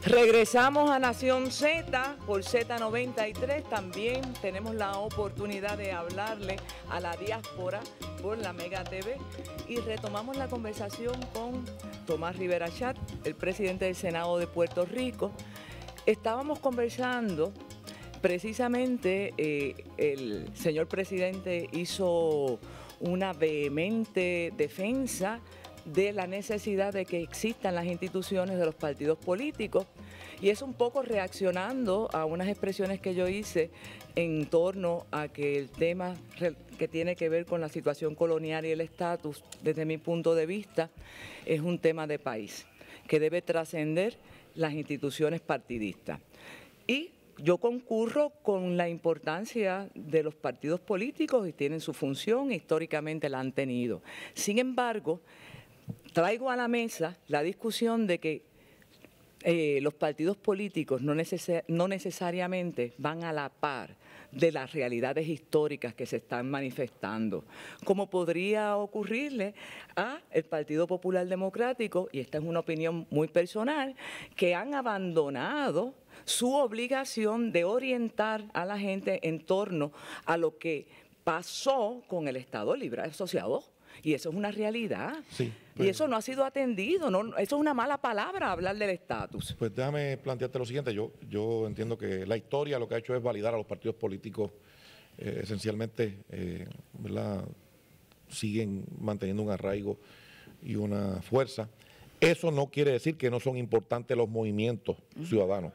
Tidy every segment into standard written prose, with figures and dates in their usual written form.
Regresamos a Nación Z por Z93. También tenemos la oportunidad de hablarle a la diáspora por la Mega TV y retomamos la conversación con Tomás Rivera Chat, el presidente del Senado de Puerto Rico. Estábamos conversando, precisamente el señor presidente hizo una vehemente defensa de la necesidad de que existan las instituciones de los partidos políticos, y es un poco reaccionando a unas expresiones que yo hice en torno a que el tema que tiene que ver con la situación colonial y el estatus, desde mi punto de vista, es un tema de país que debe trascender las instituciones partidistas. Y yo concurro con la importancia de los partidos políticos y tienen su función, históricamente la han tenido. Sin embargo, traigo a la mesa la discusión de que los partidos políticos no necesariamente van a la par de las realidades históricas que se están manifestando, como podría ocurrirle a el Partido Popular Democrático, y esta es una opinión muy personal, que han abandonado su obligación de orientar a la gente en torno a lo que pasó con el Estado Libre Asociado. Y eso es una realidad. Sí, pues, y eso no ha sido atendido. No, eso es una mala palabra, hablar del estatus. Pues déjame plantearte lo siguiente. Yo entiendo que la historia lo que ha hecho es validar a los partidos políticos, esencialmente, ¿verdad? Siguen manteniendo un arraigo y una fuerza. Eso no quiere decir que no son importantes los movimientos ciudadanos.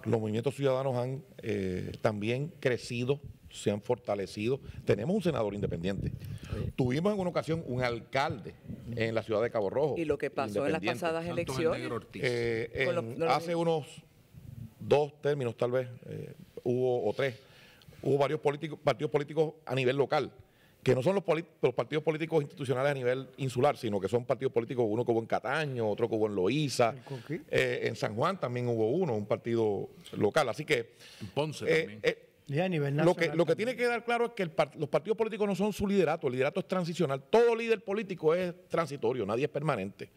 Los movimientos ciudadanos han también crecido, se han fortalecido. Tenemos un senador independiente. Sí. Tuvimos en una ocasión un alcalde en la ciudad de Cabo Rojo. ¿Y lo que pasó en las pasadas elecciones? Hace unos 2 términos tal vez, hubo varios partidos políticos a nivel local, que no son los partidos políticos institucionales a nivel insular, sino que son partidos políticos, uno que hubo en Cataño, otro que hubo en Loíza, en San Juan también hubo un partido local. Así que en Ponce también. Y a nivel nacional, lo que tiene que quedar claro es que los partidos políticos no son su liderato, el liderato es transicional. Todo líder político es transitorio, nadie es permanente.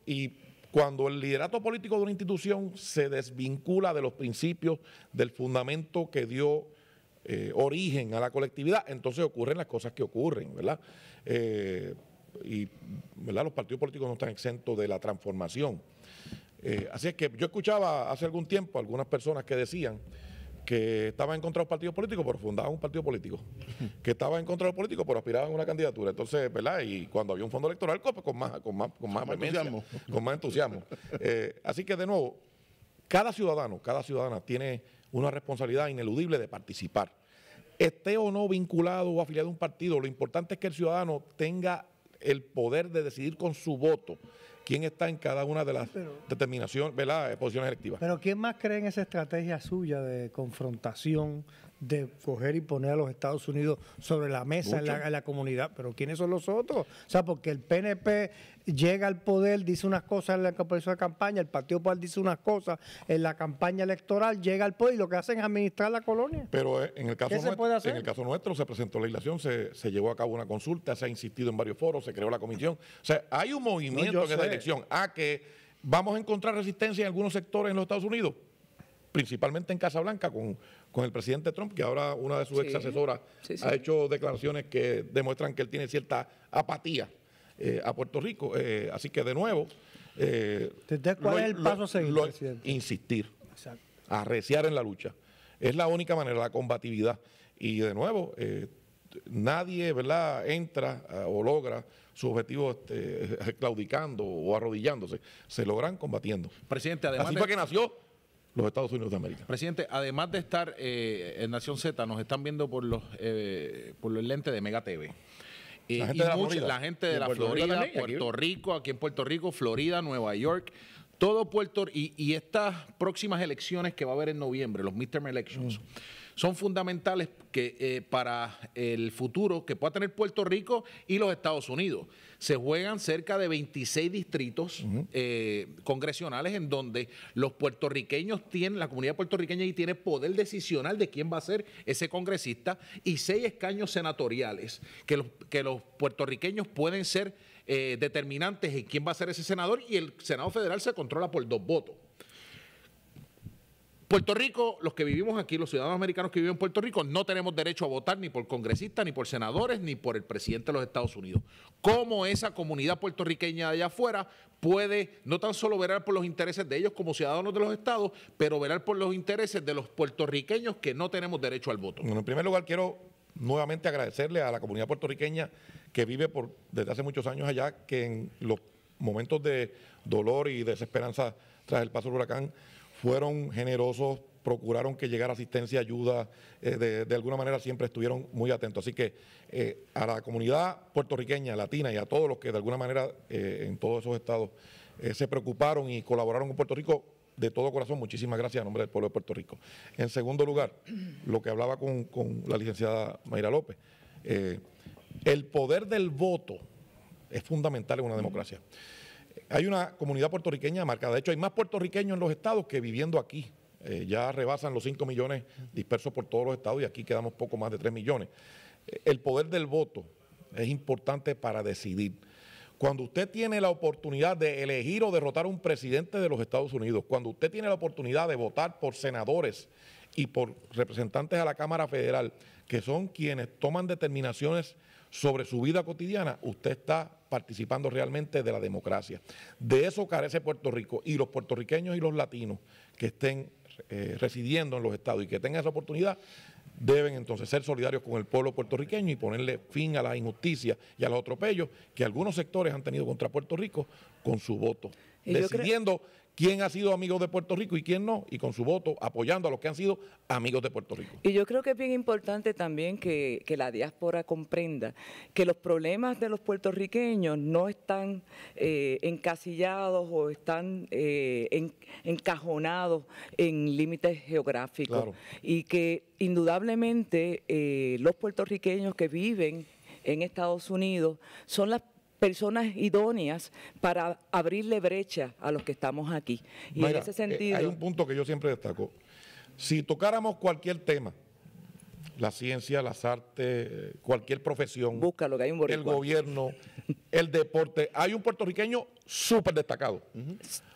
Y cuando el liderato político de una institución se desvincula de los principios, del fundamento que dio origen a la colectividad, entonces ocurren las cosas que ocurren, ¿verdad? ¿Verdad? Los partidos políticos no están exentos de la transformación. Así es que yo escuchaba hace algún tiempo algunas personas que decían que estaban en contra de los partidos políticos, pero fundaban un partido político, que estaban en contra de los políticos, pero aspiraban a una candidatura. Entonces, ¿verdad? Y cuando había un fondo electoral, pues con más entusiasmo. Con más entusiasmo. Así que, de nuevo, cada ciudadana tiene una responsabilidad ineludible de participar. Esté o no vinculado o afiliado a un partido, lo importante es que el ciudadano tenga el poder de decidir con su voto quién está en cada una de las determinaciones, ¿verdad?, posiciones electivas. Pero ¿quién más cree en esa estrategia suya de confrontación, de coger y poner a los Estados Unidos sobre la mesa en la comunidad? Pero ¿quiénes son los otros? O sea, porque el PNP llega al poder, dice unas cosas en la de campaña, el Partido Popular dice unas cosas en la campaña electoral, llega al poder y lo que hacen es administrar la colonia. Pero en el caso nuestro se presentó legislación, se llevó a cabo una consulta, se ha insistido en varios foros, se creó la comisión. O sea, hay un movimiento en esa dirección a que vamos a encontrar resistencia en algunos sectores en los Estados Unidos, principalmente en Casa Blanca con el presidente Trump, que ahora una de sus ex asesoras ha hecho declaraciones que demuestran que él tiene cierta apatía a Puerto Rico. Así que, de nuevo, ¿cuál es el paso a seguir, presidente? Insistir, arreciar en la lucha. Es la única manera, la combatividad. Y, de nuevo, nadie, ¿verdad?, entra o logra su objetivo claudicando o arrodillándose. Se logran combatiendo. Presidente, además así fue que nació los Estados Unidos de América. Presidente, además de estar en Nación Z, nos están viendo por los lentes de Mega TV. La gente de la Florida, Puerto Rico, aquí en Puerto Rico, Florida, Nueva York, todo Puerto y estas próximas elecciones que va a haber en noviembre, los midterm elections, son fundamentales para el futuro que pueda tener Puerto Rico y los Estados Unidos. Se juegan cerca de 26 distritos congresionales en donde los puertorriqueños tienen, la comunidad puertorriqueña ahí tiene poder decisional de quién va a ser ese congresista, y 6 escaños senatoriales que los puertorriqueños pueden ser determinantes en quién va a ser ese senador, y el Senado Federal se controla por 2 votos. Puerto Rico, los que vivimos aquí, los ciudadanos americanos que viven en Puerto Rico, no tenemos derecho a votar ni por congresistas, ni por senadores, ni por el presidente de los Estados Unidos. ¿Cómo esa comunidad puertorriqueña de allá afuera puede no tan solo velar por los intereses de ellos como ciudadanos de los estados, pero velar por los intereses de los puertorriqueños que no tenemos derecho al voto? Bueno, en primer lugar, quiero nuevamente agradecerle a la comunidad puertorriqueña que vive desde hace muchos años allá, que en los momentos de dolor y desesperanza tras el paso del huracán fueron generosos, procuraron que llegara asistencia, ayuda, de alguna manera siempre estuvieron muy atentos. Así que a la comunidad puertorriqueña, latina y a todos los que de alguna manera en todos esos estados se preocuparon y colaboraron con Puerto Rico, de todo corazón, muchísimas gracias a nombre del pueblo de Puerto Rico. En segundo lugar, lo que hablaba con la licenciada Mayra López, el poder del voto es fundamental en una democracia. Hay una comunidad puertorriqueña marcada. De hecho, hay más puertorriqueños en los estados que viviendo aquí. Ya rebasan los 5 millones dispersos por todos los estados y aquí quedamos poco más de 3 millones. El poder del voto es importante para decidir. Cuando usted tiene la oportunidad de elegir o derrotar a un presidente de los Estados Unidos, cuando usted tiene la oportunidad de votar por senadores y por representantes a la Cámara Federal, que son quienes toman determinaciones sobre su vida cotidiana, usted está participando realmente de la democracia. De eso carece Puerto Rico, y los puertorriqueños y los latinos que estén residiendo en los estados y que tengan esa oportunidad deben entonces ser solidarios con el pueblo puertorriqueño y ponerle fin a la injusticia y a los atropellos que algunos sectores han tenido contra Puerto Rico con su voto, decidiendo quién ha sido amigo de Puerto Rico y quién no, y con su voto apoyando a los que han sido amigos de Puerto Rico. Y yo creo que es bien importante también que la diáspora comprenda que los problemas de los puertorriqueños no están encasillados o están encajonados en límites geográficos. Claro. Y que indudablemente los puertorriqueños que viven en Estados Unidos son las personas idóneas para abrirle brecha a los que estamos aquí. Y Mira, en ese sentido... hay un punto que yo siempre destaco. Si tocáramos cualquier tema, la ciencia, las artes, cualquier profesión, búscalo, que hay un boricua. el gobierno, el deporte, hay un puertorriqueño súper destacado.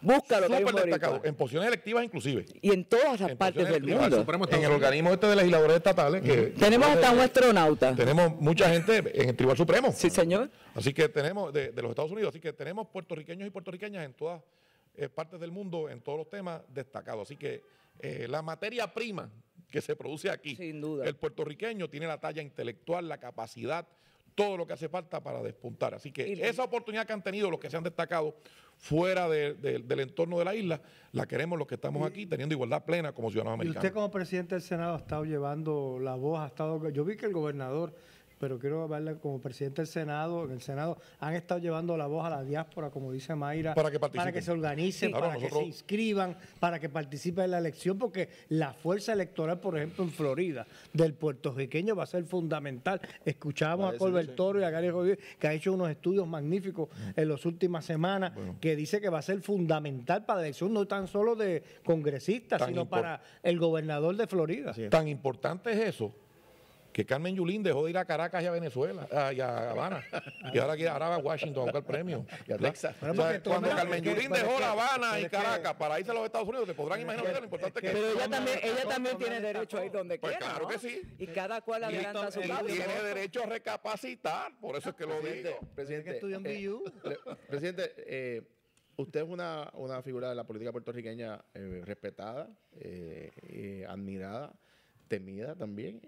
Búscalo, que hay un Súper destacado, boricua. en posiciones electivas inclusive. Y en todas las partes del mundo. En el organismo de legisladores estatales. Que Tenemos hasta un astronauta. tenemos mucha gente en el Tribunal Supremo. Sí, señor. Así que tenemos, de los Estados Unidos, así que tenemos puertorriqueños y puertorriqueñas en todas partes del mundo, en todos los temas destacados. Así que la materia prima que se produce aquí, sin duda, el puertorriqueño tiene la talla intelectual, la capacidad, todo lo que hace falta para despuntar. Así que esa oportunidad que han tenido los que se han destacado fuera del entorno de la isla, la queremos los que estamos aquí teniendo igualdad plena como ciudadanos Y americanos. usted como presidente del Senado ha estado llevando la voz, yo vi que el gobernador, pero quiero verle como presidente del Senado, en el Senado han estado llevando la voz a la diáspora, como dice Mayra, para que participen, para que se organicen, claro, para que se inscriban, para que participen en la elección, porque la fuerza electoral, por ejemplo, en Florida, del puertorriqueño va a ser fundamental. Escuchábamos a Colbert Toro y a Gary Rodríguez, que ha hecho unos estudios magníficos en las últimas semanas, que dice que va a ser fundamental para la elección, no tan solo de congresistas, sino para el gobernador de Florida. Tan importante es eso, que Carmen Yulín dejó de ir a Caracas y a Venezuela, y a Habana, y ahora va a Washington a buscar premios. Y a Texas. Cuando Carmen Yulín dejó La Habana y Caracas para irse a los Estados Unidos, te podrán imaginar lo importante que es. Pero ella también tiene derecho a ir donde Pues quiera. claro ¿no? que sí. Y cada cual adelanta su causa. Tiene derecho a recapacitar, por eso es que lo digo. Presidente, que estudió en BU. Presidente, usted es una figura de la política puertorriqueña respetada, admirada, temida también,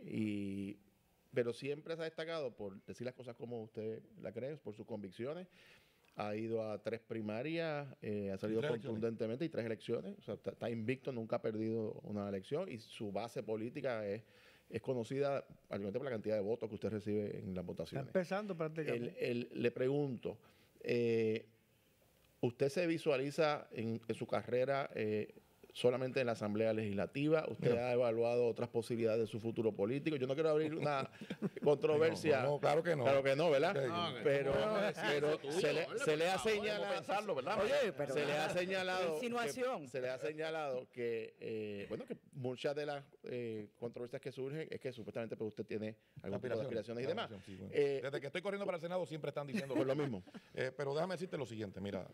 pero siempre se ha destacado por decir las cosas como usted la cree, por sus convicciones. Ha ido a 3 primarias, ha salido contundentemente y 3 elecciones. O sea, está invicto, nunca ha perdido una elección y su base política es conocida particularmente por la cantidad de votos que usted recibe en las votaciones. Está empezando prácticamente. Le pregunto, ¿usted se visualiza en su carrera solamente en la Asamblea Legislativa? ¿Usted ha evaluado otras posibilidades de su futuro político? Yo no quiero abrir una controversia. No, claro que no. Claro que no, ¿verdad? No, pero se le ha señalado. Pensarlo, ¿verdad? Oye, pero Se le ha señalado. insinuación. Se le ha señalado que, bueno, que muchas de las controversias que surgen es que supuestamente pues, usted tiene algún tipo de aspiraciones y demás. Sí, bueno. Desde que estoy corriendo para el Senado siempre están diciendo Pues lo mismo. Pero déjame decirte lo siguiente, mira,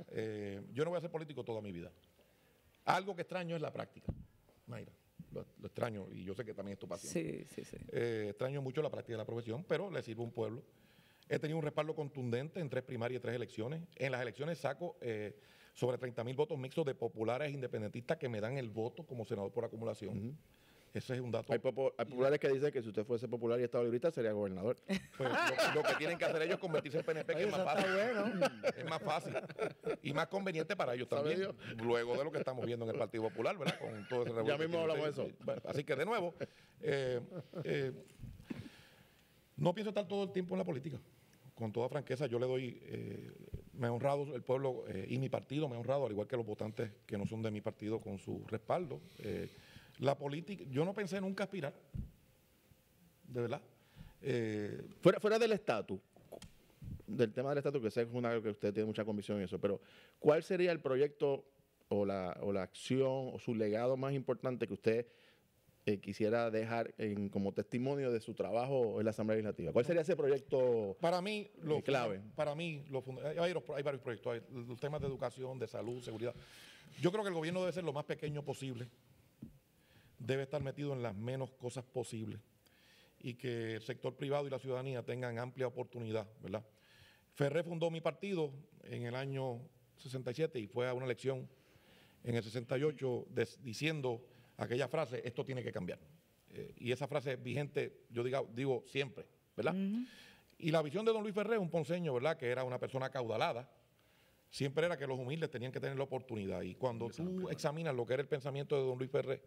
yo no voy a ser político toda mi vida. Algo que extraño es la práctica. Mayra. Lo extraño y yo sé que también es tu pasión. Sí. Extraño mucho la práctica de la profesión, pero le sirve a un pueblo. He tenido un respaldo contundente en 3 primarias y 3 elecciones. En las elecciones saco sobre 30,000 votos mixtos de populares e independentistas que me dan el voto como senador por acumulación. Ese es un dato. Hay populares que dicen que si usted fuese popular y estado librista sería gobernador. Pues lo que tienen que hacer ellos es convertirse en PNP, que es más fácil. Es más fácil y más conveniente para ellos también. Luego de lo que estamos viendo en el Partido Popular, ¿verdad? Con todo ese ya mismo hablamos de eso. Bueno, así que, de nuevo, no pienso estar todo el tiempo en la política. Con toda franqueza, yo le doy, me ha honrado el pueblo y mi partido me ha honrado, al igual que los votantes que no son de mi partido, con su respaldo. La política, yo no pensé nunca aspirar, de verdad. Fuera del estatus, del tema del estatus, que sé que es una que usted tiene mucha convicción en eso, pero ¿cuál sería el proyecto o la acción o su legado más importante que usted quisiera dejar como testimonio de su trabajo en la Asamblea Legislativa? ¿Cuál sería ese proyecto para mí, clave? Para mí, hay varios proyectos, hay los temas de educación, de salud, seguridad. Yo creo que el gobierno debe ser lo más pequeño posible, debe estar metido en las menos cosas posibles y que el sector privado y la ciudadanía tengan amplia oportunidad, ¿verdad? Ferré fundó mi partido en el año 67 y fue a una elección en el 68 diciendo aquella frase, esto tiene que cambiar. Y esa frase es vigente, yo digo siempre, ¿verdad? Y la visión de don Luis Ferré, un ponceño, ¿verdad?, que era una persona acaudalada, siempre era que los humildes tenían que tener la oportunidad. Y cuando tú examinas lo que era el pensamiento de don Luis Ferré,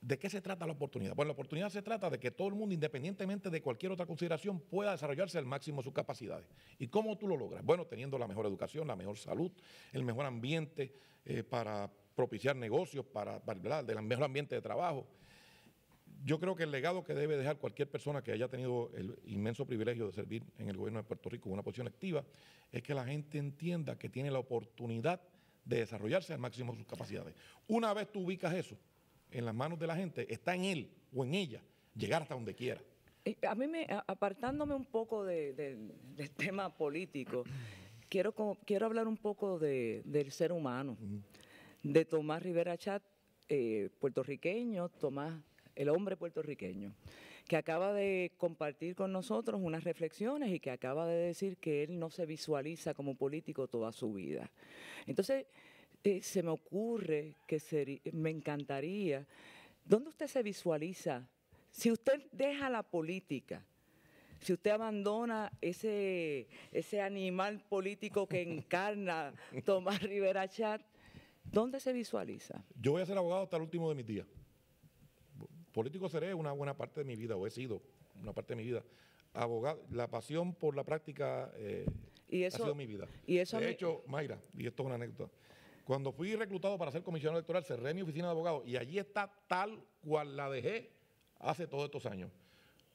¿de qué se trata la oportunidad? Bueno, la oportunidad se trata de que todo el mundo, independientemente de cualquier otra consideración, pueda desarrollarse al máximo de sus capacidades. ¿Y cómo tú lo logras? Bueno, teniendo la mejor educación, la mejor salud, el mejor ambiente para propiciar negocios, ¿verdad?, del mejor ambiente de trabajo. Yo creo que el legado que debe dejar cualquier persona que haya tenido el inmenso privilegio de servir en el gobierno de Puerto Rico en una posición activa es que la gente entienda que tiene la oportunidad de desarrollarse al máximo de sus capacidades. Una vez tú ubicas eso en las manos de la gente, está en él o en ella llegar hasta donde quiera. A mí, apartándome un poco del tema político, quiero hablar un poco del ser humano, de Tomás Rivera Chat, puertorriqueño, Tomás, el hombre puertorriqueño, que acaba de compartir con nosotros unas reflexiones y que acaba de decir que él no se visualiza como político toda su vida. Entonces, se me ocurre que me encantaría, ¿dónde usted se visualiza? Si usted deja la política, si usted abandona ese animal político que encarna Tomás Rivera Chat, ¿dónde se visualiza? Yo voy a ser abogado hasta el último de mis días. Político seré una buena parte de mi vida, o he sido una parte de mi vida. Abogado, la pasión por la práctica ha sido mi vida. De hecho, Mayra, y esto es una anécdota, cuando fui reclutado para ser comisionado electoral, cerré mi oficina de abogado y allí está tal cual la dejé hace todos estos años.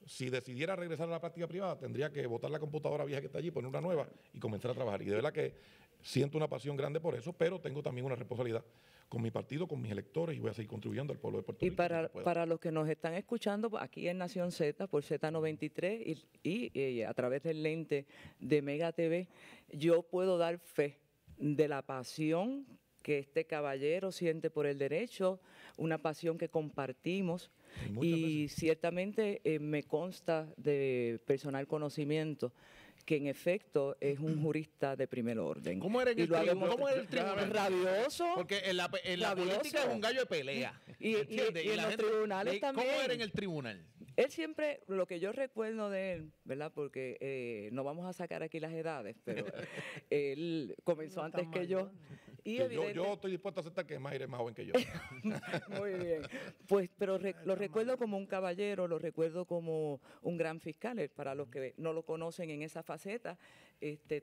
Si decidiera regresar a la práctica privada, tendría que botar la computadora vieja que está allí, poner una nueva y comenzar a trabajar. Y de verdad que siento una pasión grande por eso, pero tengo también una responsabilidad con mi partido, con mis electores, y voy a seguir contribuyendo al pueblo de Puerto Rico. Y para los que nos están escuchando aquí en Nación Z, por Z93 y a través del lente de Mega TV, yo puedo dar fe de la pasión que este caballero siente por el derecho, una pasión que compartimos y ciertamente me consta de personal conocimiento que en efecto es un jurista de primer orden. ¿Cómo era en el tribunal? Rabioso. Porque en la política es un gallo de pelea. Y en los tribunales también. ¿Cómo era en el tribunal? Él siempre, lo que yo recuerdo de él, ¿verdad? Porque no vamos a sacar aquí las edades, pero él comenzó antes que yo. Y yo estoy dispuesto a aceptar que Mayra es más joven que yo. Muy bien. Pues, pero lo recuerdo como un caballero, lo recuerdo como un gran fiscal. Para los que no lo conocen en esa faceta,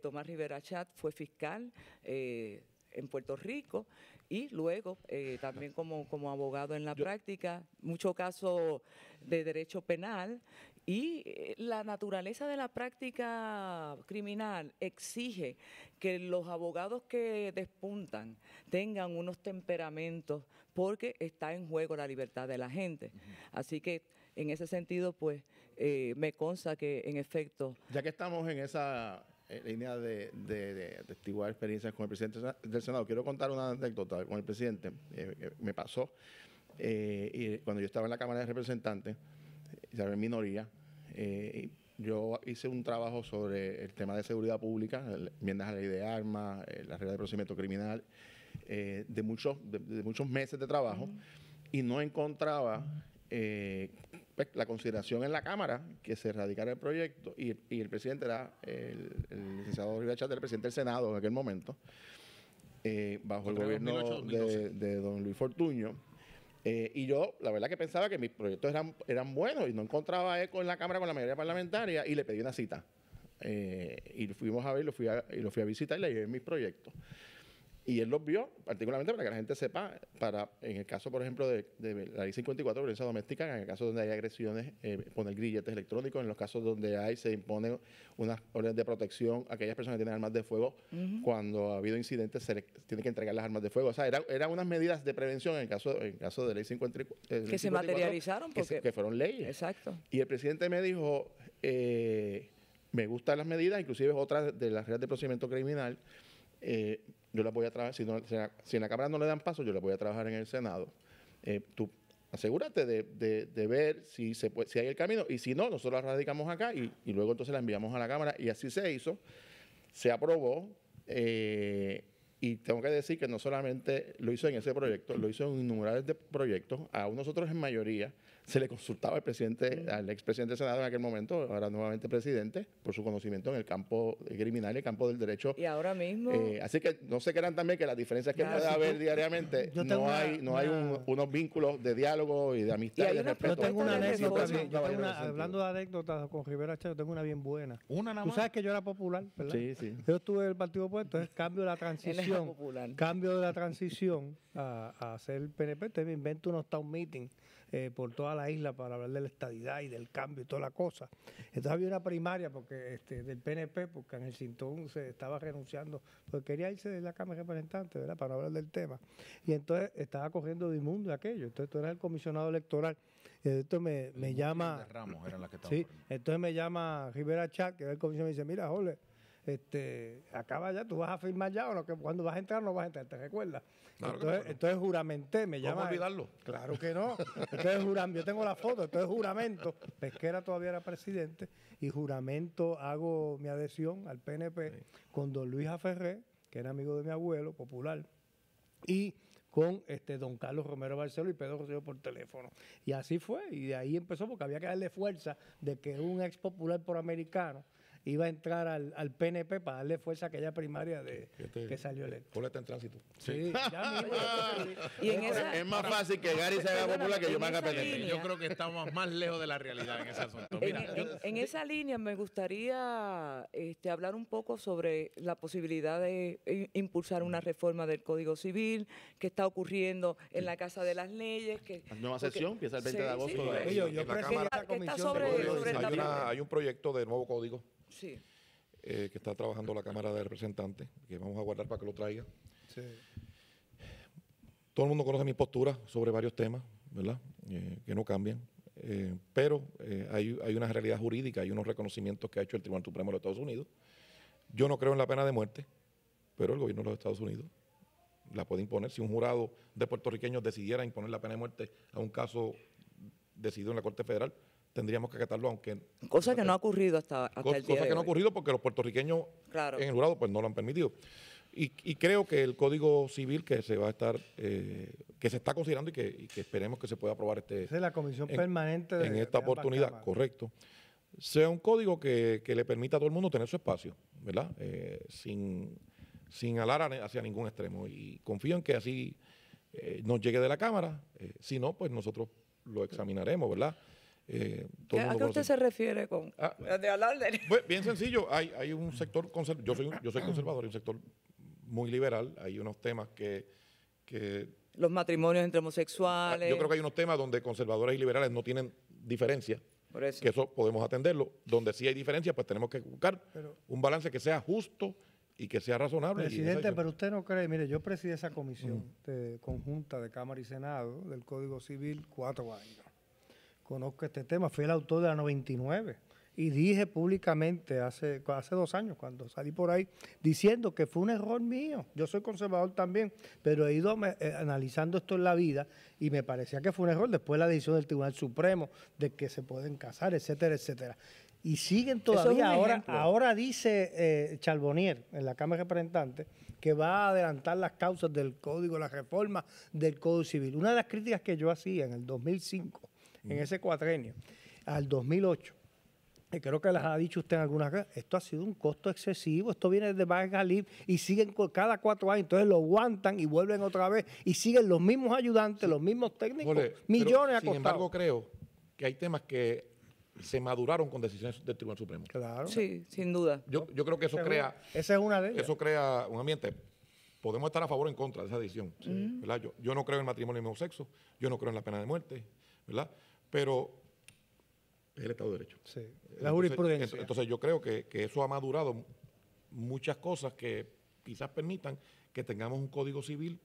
Tomás Rivera Chat fue fiscal en Puerto Rico y luego también como abogado en la práctica, mucho caso de derecho penal. Y la naturaleza de la práctica criminal exige que los abogados que despuntan tengan unos temperamentos porque está en juego la libertad de la gente. Así que en ese sentido, pues, me consta que en efecto... Ya que estamos en esa línea de atestiguar experiencias con el presidente del Senado, quiero contar una anécdota con el presidente. Me pasó. y cuando yo estaba en la Cámara de Representantes, estaba en minoría, yo hice un trabajo sobre el tema de seguridad pública, enmiendas a la ley de armas, la regla de procedimiento criminal, de muchos meses de trabajo, y no encontraba pues, la consideración en la Cámara que se radicara el proyecto, y el presidente era el licenciado Rivera Chat, el presidente del Senado en aquel momento, bajo el gobierno de don Luis Fortuño. Y yo, la verdad que pensaba que mis proyectos eran buenos y no encontraba eco en la Cámara con la mayoría parlamentaria, y le pedí una cita. Y fuimos a ver, lo fui a visitar y le llevé mis proyectos. Y él los vio, particularmente para que la gente sepa, en el caso, por ejemplo, de la ley 54 de violencia doméstica, en el caso donde hay agresiones, poner grilletes electrónicos, en los casos donde se imponen unas órdenes de protección a aquellas personas que tienen armas de fuego, cuando ha habido incidentes se les tiene que entregar las armas de fuego. O sea, eran unas medidas de prevención en el caso de ley 54. Que se materializaron porque... Que fueron leyes. Exacto. Y el presidente me dijo, me gustan las medidas, inclusive otras de las reglas de procedimiento criminal, yo las voy a trabajar, si en la Cámara no le dan paso, yo las voy a trabajar en el Senado. Tú asegúrate de ver si hay el camino, y si no, nosotros la radicamos acá y luego entonces la enviamos a la Cámara, y así se hizo, se aprobó, y tengo que decir que no solamente lo hizo en ese proyecto, lo hizo en innumerables proyectos. A nosotros en mayoría se le consultaba al expresidente del Senado en aquel momento, ahora nuevamente presidente, por su conocimiento en el campo criminal y el campo del derecho. Y ahora mismo... así que no se crean también que las diferencias que pueda haber diariamente, no hay unos vínculos de diálogo y de amistad y de respeto. Yo tengo una anécdota, hablando de anécdotas con Rivera Chat, yo tengo una bien buena. Una nada más. Tú sabes que yo era popular, ¿verdad? Sí, sí. Yo estuve en el Partido Opuesto, entonces cambio de la transición a hacer el PNP, entonces me invento unos town meetings por toda la isla para hablar de la estadidad y del cambio y toda la cosa. Entonces había una primaria del PNP, porque en el Sintón se estaba renunciando, porque quería irse de la Cámara de Representantes, ¿verdad?, para no hablar del tema. Y entonces estaba corriendo de inmundo aquello. Entonces tú eras el comisionado electoral. Y entonces me llama... De Ramos eran las que sí, entonces me llama Rivera Chat, que era el comisionado, y me dice, mira, Jorge, acaba ya, tú vas a firmar ya o no, que cuando vas a entrar no vas a entrar, ¿te recuerdas? Claro entonces juramenté, me llama. ¿Cómo olvidarlo? Claro que no. Entonces yo tengo la foto, entonces juramento, Pesquera todavía era presidente, y juramento, hago mi adhesión al PNP con don Luis Aferré, que era amigo de mi abuelo, popular, y con don Carlos Romero Barceló y Pedro Rosselló por teléfono. Y así fue, y de ahí empezó, porque había que darle fuerza de que un ex popular por americano iba a entrar al PNP para darle fuerza a aquella primaria que salió electo. Paula está en tránsito. Sí, ya mismo. Y Es más fácil que Gary se haga popular que yo me haga PNP. Yo creo que estamos más lejos de la realidad en ese asunto. Mira, en esa línea me gustaría hablar un poco sobre la posibilidad de impulsar una reforma del Código Civil que está ocurriendo en la Casa de las Leyes. La nueva sesión empieza el 20 de agosto. Yo presidí esa comisión. Hay un proyecto de nuevo código. Sí. Que está trabajando la Cámara de Representantes, que vamos a guardar para que lo traiga. Sí. Todo el mundo conoce mi postura sobre varios temas, ¿verdad? Que no cambian. Pero hay una realidad jurídica, hay unos reconocimientos que ha hecho el Tribunal Supremo de los Estados Unidos. Yo no creo en la pena de muerte, pero el gobierno de los Estados Unidos la puede imponer. Si un jurado de puertorriqueños decidiera imponer la pena de muerte a un caso decidido en la Corte Federal, tendríamos que acatarlo, aunque... Cosa que no ha ocurrido hasta el día de hoy. Cosa que no ha ocurrido porque los puertorriqueños en el jurado pues no lo han permitido. Y creo que el Código Civil que se va a estar, que se está considerando y que esperemos que se pueda aprobar Esa es la comisión permanente en esta oportunidad, correcto, sea un código que le permita a todo el mundo tener su espacio, ¿verdad? Sin alar hacia ningún extremo. Y confío en que así nos llegue de la Cámara. Si no, pues nosotros lo examinaremos, ¿verdad? ¿A qué usted se refiere con de hablar de...? Pues, bien sencillo, hay un sector conservador, yo soy conservador, hay un sector muy liberal, hay unos temas que los matrimonios entre homosexuales. Yo creo que hay unos temas donde conservadores y liberales no tienen diferencia, por eso. que eso podemos atenderlo. Donde sí hay diferencia, pues tenemos que buscar un balance que sea justo y que sea razonable. Presidente, pero usted no cree, mire, yo presidí esa comisión conjunta de Cámara y Senado del Código Civil 4 años. Conozco este tema, fui el autor de la 99 y dije públicamente hace 2 años, cuando salí por ahí, diciendo que fue un error mío. Yo soy conservador también, pero he ido analizando esto en la vida y me parecía que fue un error después de la decisión del Tribunal Supremo de que se pueden casar, etcétera, etcétera. Y siguen todavía. Ahora dice Charbonnier en la Cámara de Representantes que va a adelantar las causas del Código, la reforma del Código Civil. Una de las críticas que yo hacía en el 2005, en ese cuatrenio, al 2008, y creo que las ha dicho usted en algunas veces, esto ha sido un costo excesivo, esto viene de Bas Galib y siguen cada 4 años, entonces lo aguantan y vuelven otra vez y siguen los mismos ayudantes, los mismos técnicos, millones a costado. Sin embargo, creo que hay temas que se maduraron con decisiones del Tribunal Supremo. Claro. Sí, sin duda. Yo creo que eso crea... Esa es una de ellas. Eso crea un ambiente. Podemos estar a favor o en contra de esa decisión. ¿Verdad? Yo no creo en el matrimonio del mismo sexo, yo no creo en la pena de muerte, ¿verdad? Pero es el Estado de Derecho. Sí, la jurisprudencia. Entonces yo creo que eso ha madurado muchas cosas que quizás permitan que tengamos un código civil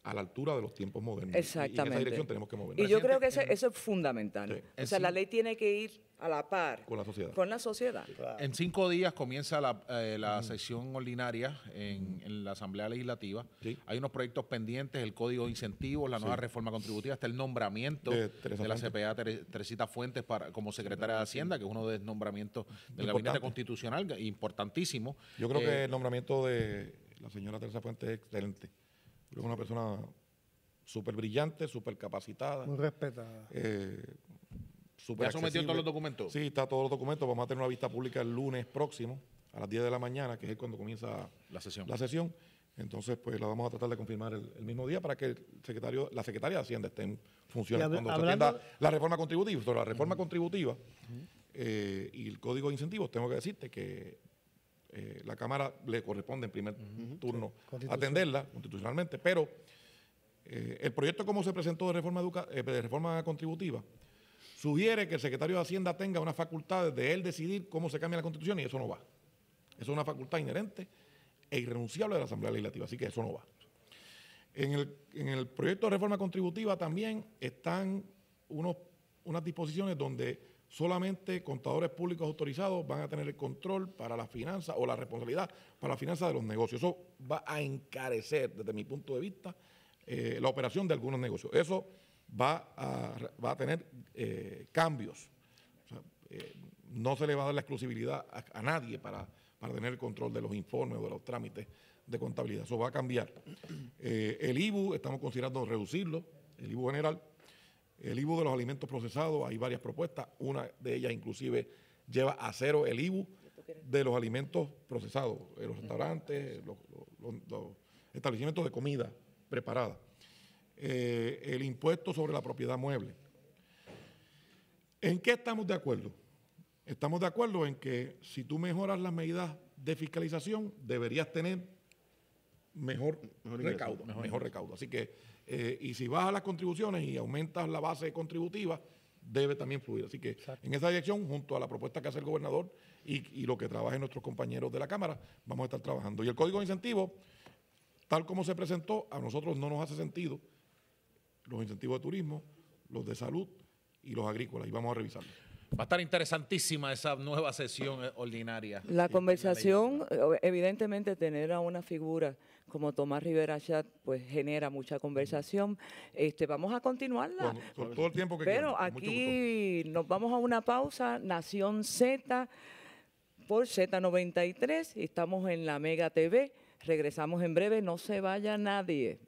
a la altura de los tiempos modernos. Exactamente. Y en esa dirección tenemos que movernos. Y yo creo que eso es fundamental. Sí. O sea, la ley tiene que ir a la par con la sociedad. Con la sociedad. Claro. En 5 días comienza la sesión ordinaria en la Asamblea Legislativa. Sí. Hay unos proyectos pendientes, el Código de Incentivos, la nueva reforma contributiva, está el nombramiento de la CPA Teresita Fuentes como secretaria de Hacienda, que es uno de los nombramientos del Gabinete Constitucional, importantísimo. Yo creo que el nombramiento de la señora Teresa Fuentes es excelente. Es una persona súper brillante, súper capacitada. Muy respetada. ¿Ya sometió todos los documentos? Sí, está todos los documentos. Vamos a tener una vista pública el lunes próximo, a las 10 de la mañana, que es cuando comienza la sesión. Entonces, pues la vamos a tratar de confirmar el mismo día para que la secretaria de Hacienda esté en funciones. Cuando se atienda la reforma contributiva. Sobre la reforma contributiva y el Código de Incentivos, tengo que decirte que la Cámara le corresponde en primer turno atenderla constitucionalmente, pero el proyecto como se presentó de reforma contributiva sugiere que el secretario de Hacienda tenga una facultad de él decidir cómo se cambia la Constitución y eso no va. Eso es una facultad inherente e irrenunciable de la Asamblea Legislativa, así que eso no va. En el proyecto de reforma contributiva también están unas disposiciones donde solamente contadores públicos autorizados van a tener el control para las finanzas o la responsabilidad para las finanzas de los negocios. Eso va a encarecer, desde mi punto de vista, la operación de algunos negocios. Eso va a tener cambios. O sea, no se le va a dar la exclusividad a nadie para tener el control de los informes o de los trámites de contabilidad. Eso va a cambiar. El IBU, estamos considerando reducirlo, el IBU general. El IBU de los alimentos procesados, hay varias propuestas. Una de ellas inclusive lleva a 0 el IBU de los alimentos procesados, los restaurantes, los establecimientos de comida preparada. El impuesto sobre la propiedad mueble. ¿En qué estamos de acuerdo? Estamos de acuerdo en que si tú mejoras las medidas de fiscalización, deberías tener mejor recaudo. Así que, y si bajas las contribuciones y aumentas la base contributiva, debe también fluir. Así que en esa dirección, junto a la propuesta que hace el gobernador y lo que trabajen nuestros compañeros de la Cámara, vamos a estar trabajando. Y el Código de Incentivos, tal como se presentó, a nosotros no nos hace sentido los incentivos de turismo, los de salud y los agrícolas, y vamos a revisarlos. Va a estar interesantísima esa nueva sesión ordinaria. La conversación, evidentemente, tener a una figura como Tomás Rivera Chat, pues genera mucha conversación. Vamos a continuarla. Con todo el tiempo que Pero quieran, aquí nos vamos a una pausa. Nación Z por Z93. Estamos en la Mega TV. Regresamos en breve. No se vaya nadie.